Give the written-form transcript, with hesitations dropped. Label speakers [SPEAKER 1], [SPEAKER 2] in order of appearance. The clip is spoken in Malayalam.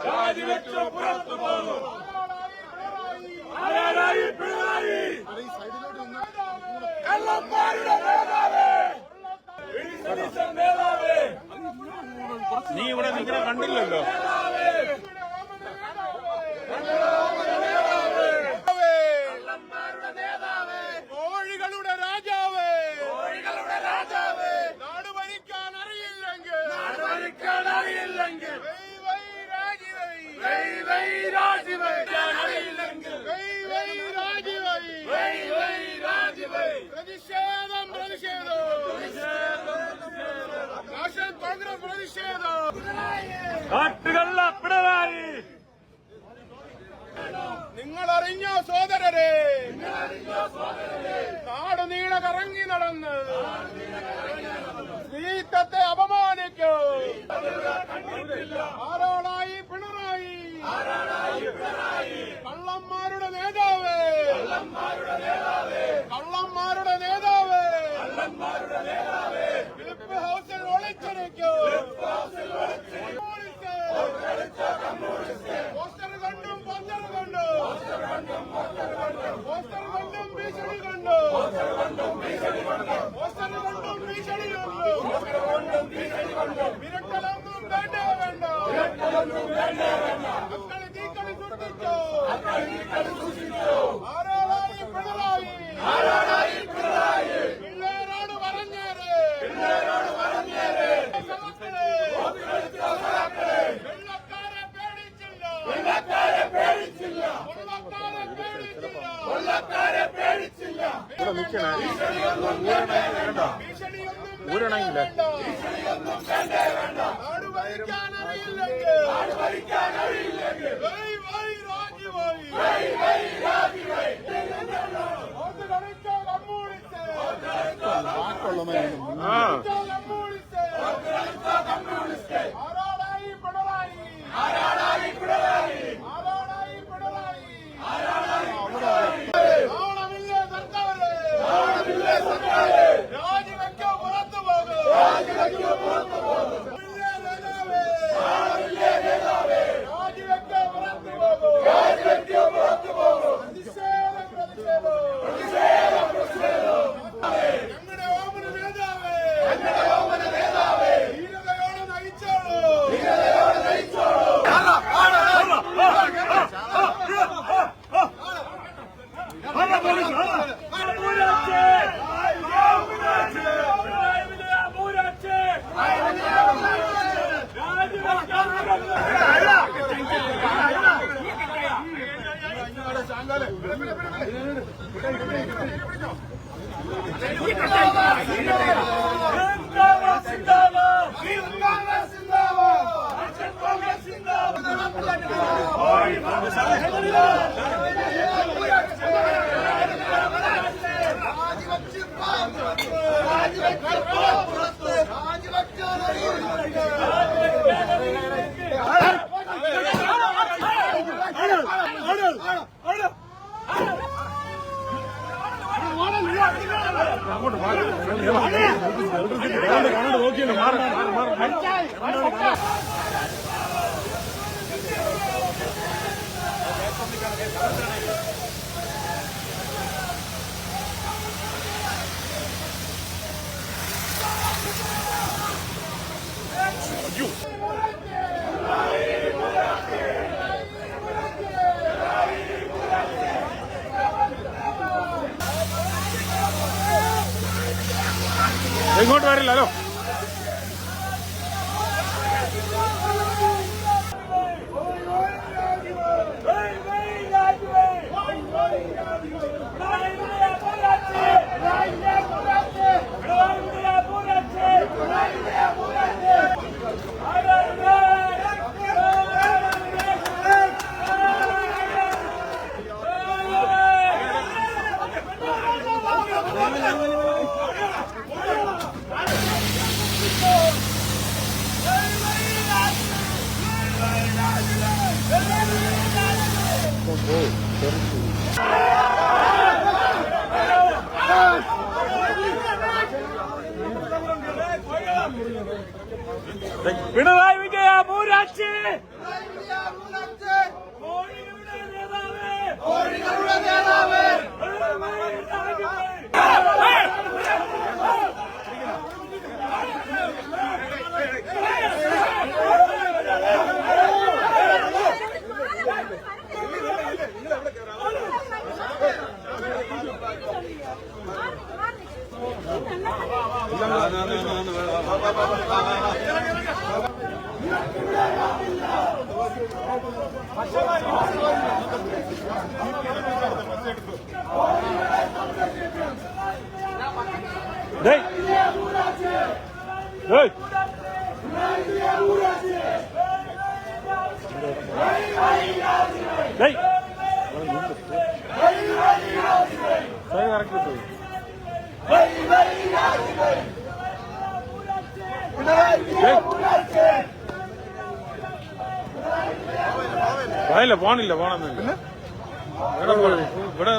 [SPEAKER 1] രാജിവെച്ചോ പുറത്തു പോകും. ആരായി പിണറായി കള്ളന്മാരുടെ നേതാവേ, നേതാവേ. നീ ഇവിടെ നിങ്ങളെ കണ്ടില്ലല്ലോ. കോഴികളുടെ രാജാവേ, കോഴികളുടെ രാജാവേ, നാട് ഭരിക്കാൻ അറിയില്ലെങ്കിൽ, നാട് ഭരിക്കാൻ അറിയില്ലെങ്കിൽ പ്രതിഷേധം പ്രതിഷേധം നാഷണൽ കോൺഗ്രസ് പ്രതിഷേധം. കാട്ടുകള്ള പിണറായി നിങ്ങളറിഞ്ഞോ സോദരരെ, നാട് നീള കറങ്ങി നടന്ന് സ്ത്രീത്വത്തെ അപമാനിക്കൂ. ആരോടായി പിണറായി, കള്ളന്മാരുടെ നേതാവ്, കള്ളന്മാരുടെ നേതാവ്, ക്ലിപ്പ് ഹൗസിൽ ഒളിച്ചിരിക്കൂ. പോസ്റ്റർ കണ്ടും പോസ്റ്റർ കണ്ടു, പോസ്റ്റർ കണ്ടും ഭീഷണി കണ്ടു, പോസ്റ്റർ കണ്ടും ഭീഷണി കണ്ടു. വിരട്ടലൊന്നും വേണ്ടേ വേണ്ട, മക്കളെ തീക്കളി സൃഷ്ടിച്ചു. ആരാളായി പിണറായി, ആരാളായി പിണറായി, പിള്ളേരോട് പറഞ്ഞേര്, പിള്ളേരോട് പറഞ്ഞേര്. വെള്ളക്കാരെ പേടിച്ചില്ല, വെള്ളക്കാരെ പേടിച്ചില്ല, വെള്ളക്കാരെ പേടിച്ചില്ല, വെള്ളക്കാരെ പേടിച്ചില്ല. ഊരണയില്ല, നാട് ഭരിക്കാൻ അറിയില്ലെങ്കിൽ, നാട് ഭരിക്കാൻ അറിയില്ലെങ്കിൽ ആരാടായി പിണറായി, ആരാടായി പിണറായി, ആരാടായി പിണറായി, ആണമില്ലേ സർക്കാര്, ആണമില്ലേ സർക്കാര്, രാജിവെക്കോ പുറത്തു പോകും, രാജിവെക്കോ പുറത്തു പോകും. ആണമില്ലേ നേതാവേ, രാജിവെക്കോ പുറത്തു പോകും, രാജിവെക്കോ പുറത്തു പോകും. പ്രതിഷേധം പ്രതിഷേധം പ്രതിഷേധം പ്രതിഷേധം. ഞങ്ങളുടെ ഓമന നേതാവേ, ഞങ്ങളുടെ ഓമന നേതാവേ, ധീരതയോടെ നയിച്ചോളൂ, ധീരതയോടെ നയിച്ചോളൂ. ഇങ്ങോട്ട് വരില്ലല്ലോ. പിണറായി വിജയൻ മൂരാച്ചി കോഴികളുടെ നേതാവ്
[SPEAKER 2] പോണില്ല പോണെന്നില്ല ഇവിടെ